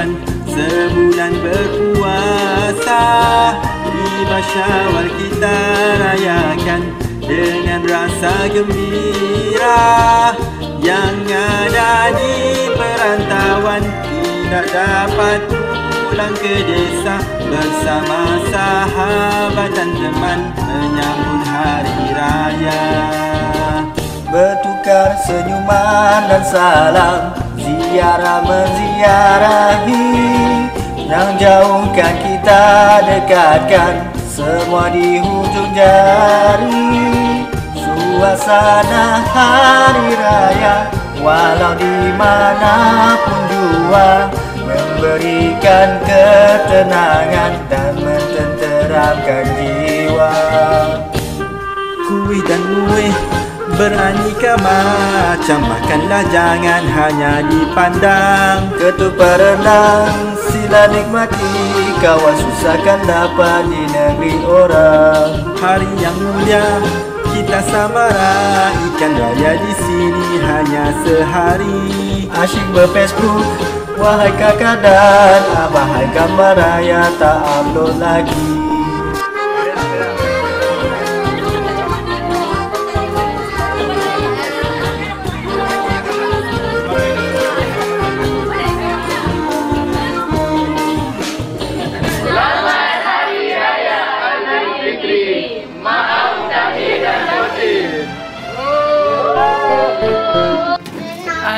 bulan, sebulan berpuasa. Tiba Syawal kita rayakan dengan rasa gembira. Yang ada di perantauan tidak dapat pulang ke desa, bersama sahabat dan teman menyambut hari raya. Bertukar senyuman dan salam, ziarah menziarahi. Yang jauhkan kita dekatkan, semua di hujung jari. Suasana hari raya, walau dimanapun jua, memberikan ketenangan dan mententeramkan jiwa. Kuih dan muih beraneka macam, makanlah jangan hanya dipandang. Ketupat rendang sila nikmati, kawan susah kan dapat di negeri orang. Hari yang mulia kita samara, ikan raya di sini hanya sehari. Asyik ber-Facebook, wahai kakak dan abah, hai gambar raya tak upload lagi.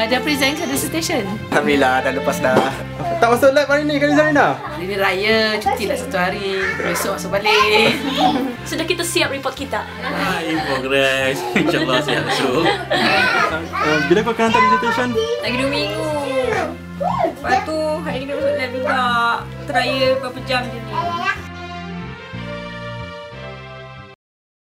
Dah present ke dissertation? Alhamdulillah dah lepas dah. Tak masuk lab hari ni kan Zarina? Hari ni raya, cuti lah 1 hari. Besok masuk balik. Sudah kita siap report kita. In progress. InsyaAllah siap besok. Bila kau akan hantar dissertation? Lagi 2 minggu. Lepas tu hari ni kena masuk lab juga. Teraya berapa jam je ni.